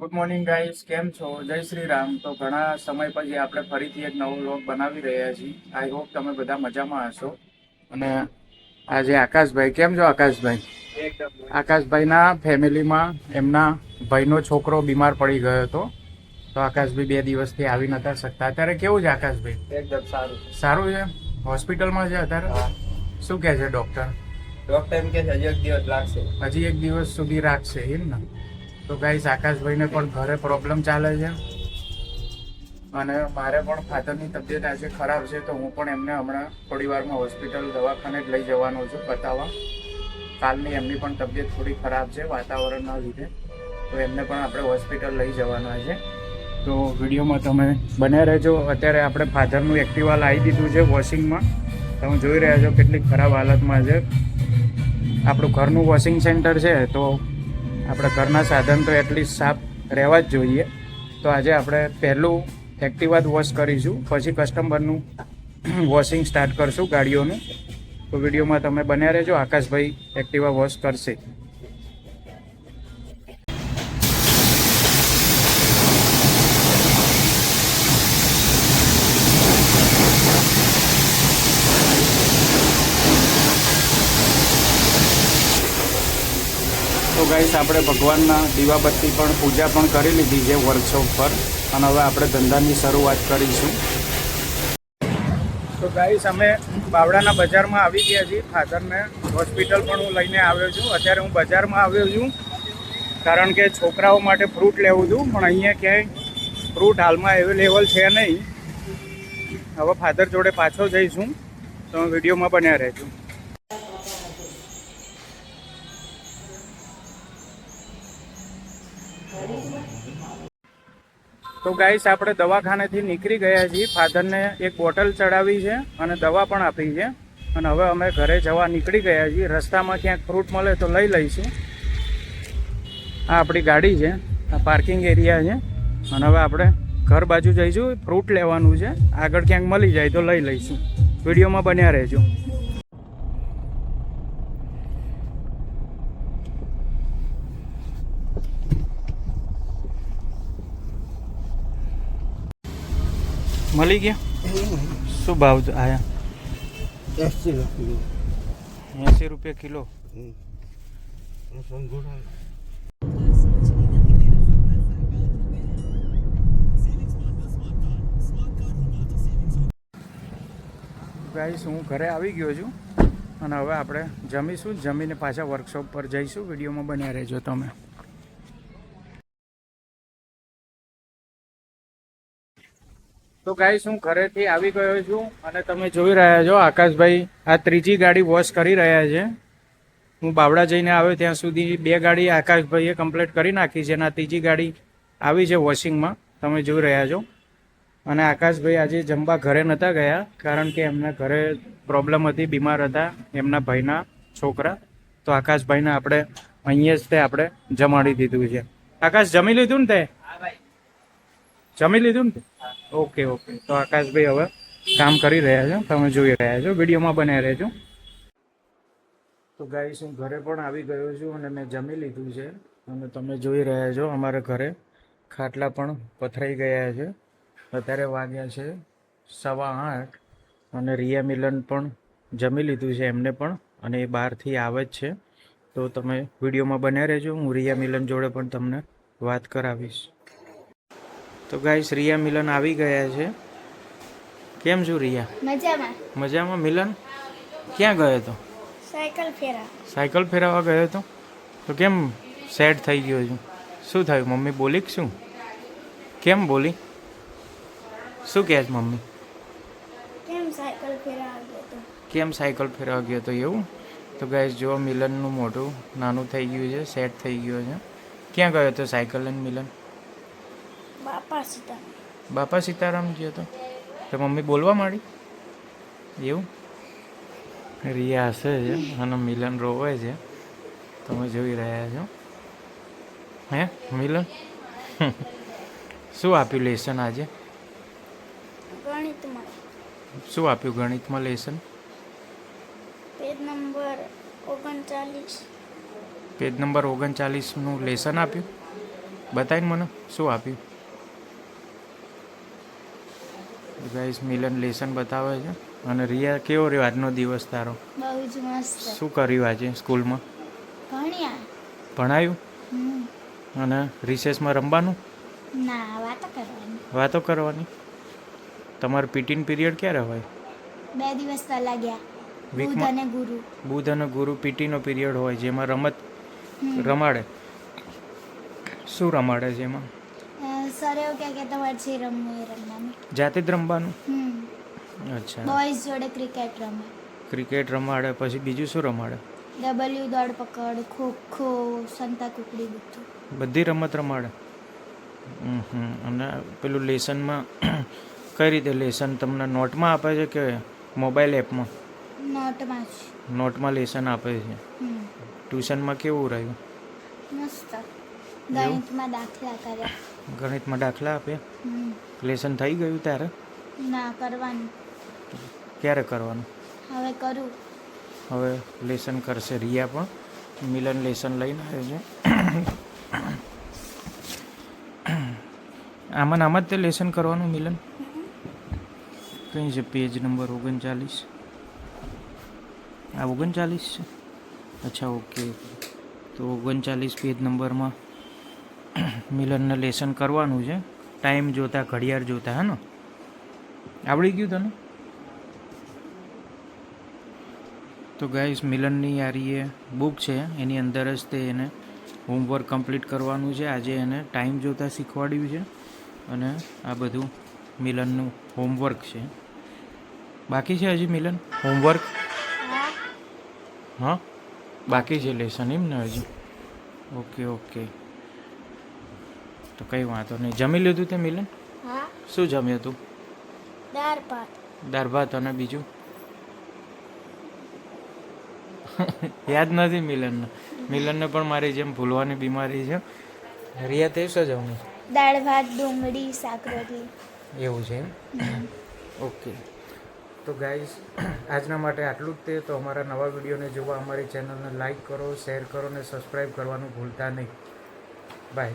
Good morning guys, કેમ છો? જય શ્રી રામ. તો ઘણા સમય પછી આપણે ફરીથી એક નવો વ્લોગ બનાવી રહ્યા છીએ. આઈ હોપ તમે બધા મજામાં હશો. અને આજે આકાશભાઈ, કેમ છો આકાશભાઈ? આકાશભાઈના ફેમિલીમાં એમના ભાઈનો છોકરો બીમાર પડી ગયો હતો, તો આકાશભાઈ 2 દિવસથી આવી નતા શકતા. અત્યારે કેવું છે આકાશભાઈ? એકદમ સારું. સારું છે? હોસ્પિટલમાં છે અત્યારે? શું કહે છે ડૉક્ટર? ડોક્ટર એમ કે છે હજી 1 દિવસ લાગશે. હજી 1 દિવસ સુધી રાખશે એમ ને? તો ગાઈસ, આકાશભાઈને પણ ઘરે પ્રોબ્લેમ ચાલે છે અને મારે પણ ફાધરની તબિયત આજે ખરાબ છે, તો હું પણ એમને હમણાં થોડી વારમાં હોસ્પિટલ દવાખાને જ લઈ જવાનો છું બતાવવા. કાલની એમની પણ તબિયત થોડી ખરાબ છે વાતાવરણના લીધે, તો એમને પણ આપણે હોસ્પિટલ લઈ જવાના છે. તો વિડીયોમાં તમે બન્યા રહેજો. અત્યારે આપણે ફાધરનું એક્ટિવા લાવી દીધું છે વોશિંગમાં. તમે જોઈ રહ્યા છો કેટલી ખરાબ હાલતમાં છે. આપણું ઘરનું વોશિંગ સેન્ટર છે, તો આપણા ઘરના સાધન તો એટલીસ્ટ સાફ રહેવા જ જોઈએ. તો આજે આપણે પહેલું એક્ટિવા જ વોશ કરીશું, પછી કસ્ટમરનું વોશિંગ સ્ટાર્ટ કરશું ગાડીઓનું. તો વિડીયોમાં તમે બન્યા રહેજો. આકાશભાઈ એક્ટિવા વોશ કરશે. તો ગાઈસ, આપણે ભગવાનના દીવાબત્તી પણ પૂજા પણ કરી લીધી છે વર્કશોપ પર, અને હવે આપણે ધંધાની શરૂઆત કરીશું. તો ગાઈસ, અમે બાવળાના બજારમાં આવી ગયા છીએ. ફાધરને હોસ્પિટલ પણ હું લઈને આવ્યો છું. અત્યારે હું બજારમાં આવ્યો છું કારણ કે છોકરાઓ માટે ફ્રૂટ લેવું હતું, પણ અહીંયા ક્યાંય ફ્રૂટ હાલમાં અવેલેબલ છે નહીં. હવે ફાધર જોડે પાછો જઈશું, તો વિડીયોમાં બન્યા રહેજો. તો ગાઈસ, આપણે દવાખાનેથી નીકળી ગયા છીએ. ફાધરને એક બોટલ ચડાવી છે અને દવા પણ આપી છે, અને હવે અમે ઘરે જવા નીકળી ગયા છીએ. રસ્તામાં ક્યાંક ફ્રૂટ મળે તો લઈ લઈશું. આ આપણી ગાડી છે, આ પાર્કિંગ એરિયા છે, અને હવે આપણે ઘર બાજુ જઈશું. ફ્રૂટ લેવાનું છે, આગળ ક્યાંક મળી જાય તો લઈ લઈશું. વિડીયોમાં બન્યા રહેજો. મળી ગયા? શું ભાવ આયા? 80 રૂપિયા કિલો. ગાઈસ, હું ઘરે આવી ગયો છું અને હવે આપણે જમીશું. જમીને પાછા વર્કશોપ પર જઈશું. વિડીયોમાં બન્યા રહેજો તમે. તો ગાઈસ, હું ઘરેથી આવી ગયો છું અને તમે જોઈ રહ્યા છો આકાશભાઈ આ ત્રીજી ગાડી વોશ કરી રહ્યા છે. હું બાવળા જઈને આવ્યો ત્યાં સુધી 2 ગાડી આકાશભાઈએ કમ્પ્લીટ કરી નાખી છે અને આ ત્રીજી ગાડી આવી છે વોશિંગમાં, તમે જોઈ રહ્યા છો. અને આકાશભાઈ આજે જમવા ઘરે નહોતા ગયા કારણ કે એમના ઘરે પ્રોબ્લેમ હતી, બીમાર હતા એમના ભાઈના છોકરા. તો આકાશભાઈને આપણે અહીંયા જ તે આપણે જમાડી દીધું છે. આકાશ, જમી લીધું ને તે? જમી લીધું ને? ઓકે. તો આકાશભાઈ હવે કામ કરી રહ્યા છો, તમે જોઈ રહ્યા છો. વિડીયોમાં બન્યા રહેજો. તો ગાઈસ, હું ઘરે પણ આવી ગયો છું અને મેં જમી લીધું છે, અને તમે જોઈ રહ્યા છો અમારા ઘરે ખાટલા પણ પથરાઈ ગયા છે. અત્યારે વાગ્યા છે 8:15 અને રિયા મિલન પણ જમી લીધું છે એમને પણ, અને એ બહારથી આવે જ છે. તો તમે વિડીયોમાં બન્યા રહેજો. હું રિયા મિલન જોડે પણ તમને વાત કરાવીશ. તો ગાઈસ, રિયા મિલન આવી ગયા છે. કેમ છું રિયા? મજામાં. મજામાં. મિલન ક્યાં ગયો હતો? સાયકલ ફેરવવા ગયો હતો. તો કેમ સેડ થઈ ગયો છું? શું થયું? મમ્મી બોલી શું? કેમ બોલી? શું કહે છે મમ્મી? કેમ સાયકલ ફેરવા ગયો હતો એવું? તો ગાઈસ, જો મિલનનું મોઢું નાનું થઈ ગયું છે, સેટ થઈ ગયો છે. ક્યાં ગયો હતો સાયકલ લઈને મિલન? બાપા સીતારામ ગયો હતો. તો મમ્મી બોલવા માંડી એવું? રિયા હસે છે અને મિલન રોવે છે, તમે જોઈ રહ્યા છો. હે મિલન, શું આપ્યું લેસન આજે? ગણિતમાં. શું આપ્યું ગણિતમાં lesson? Page number 39. Page number 39નું લેસન આપ્યું. બતાવીને મને શું આપ્યું. ગાઈસ મિલન લેસન બતાવે છે. અને રિયા કેવો રહ્યો આજનો દિવસ તારો? બહુ જ મસ્ત. શું કર્યું આજે સ્કૂલમાં? ભણ્યા. ભણાયું? હમ. અને રિસેસમાં રમવાનું? ના, વાતો કરવાની. વાતો કરવાની? તમારું પીટીન પીરિયડ ક્યારે હોય? 2 દિવસ પહેલા ગયા. બુધ વીકમાં અને ગુરુ. બુધ અને ગુરુ પીટીનો પીરિયડ હોય જેમાં રમત હમ. રમાડે. શું રમાડે છે એમાં? સર એવું કહે કે તમારે જે રમવું એ રમવાનું. જાતે જ રમવાનું? હમ. અચ્છા. બોયઝ જોડે ક્રિકેટ રમે. ક્રિકેટ રમાડે, પછી બીજું શું રમાડે? ડબલ્યુ દોડ પકડ, ખોખો, સંતા કુકડી બધું. બધી રમત રમાડે. અને પેલું લેસનમાં કઈ રીતે લેસન તમને નોટમાં આપે છે કે મોબાઈલ એપમાં? નોટમાં જ. નોટમાં લેસન આપે છે. હમ. ટ્યુશનમાં કેવું રહ્યું? મસ્ત. ગણિતમાં દાખલા કર્યા. ગણિતમાં દાખલા આપ્યા? હમ. લેસન થઈ ગયું ત્યારે? ના, કરવાનું. ક્યારે કરવાનું? હવે કરું. હવે લેસન કરશે રિયા પણ. મિલન લેસન લઈને આવ્યો છે. આમાં ને આમાં જ તે લેસન કરવાનું મિલન? કઈ છે પેજ નંબર 39? આ 39 છે? અચ્છા, ઓકે. તો 39 પેજ નંબરમાં મિલનને લેસન કરવાનું છે. ટાઈમ જોતા, ઘડિયાળ જોતા, હે ને? આવડી ગયું તને? તો ગાઈસ મિલનની યારી એ બુક છે, એની અંદર જ તે એને હોમવર્ક કમ્પ્લીટ કરવાનું છે. આજે એને ટાઈમ જોતાં શીખવાડ્યું છે અને આ બધું મિલનનું હોમવર્ક છે. બાકી છે હજી મિલન હોમવર્ક? હા, બાકી છે લેસન એમ ને હજી? ઓકે. તો કંઈ વાંધો નહીં. જમી લીધું તે મિલન? હા. શું જમ્યું તું? દાળ ભાત. દાળ ભાત અને બીજું? યાદ નથી મિલનને. મિલનને પણ મારી જેમ ભૂલવાની બીમારી છે. રિયા તે શું જમવું? દાળ ભાત, ડુંગળી, શાક રોટલી. એવું છે એમ? ઓકે. તો ગાઈઝ આજના માટે આટલું જ તે. તો અમારા નવા વિડીયોને જોવા અમારી ચેનલને લાઈક કરો, શેર કરો અને સબસ્ક્રાઈબ કરવાનું ભૂલતા નહીં. બાય.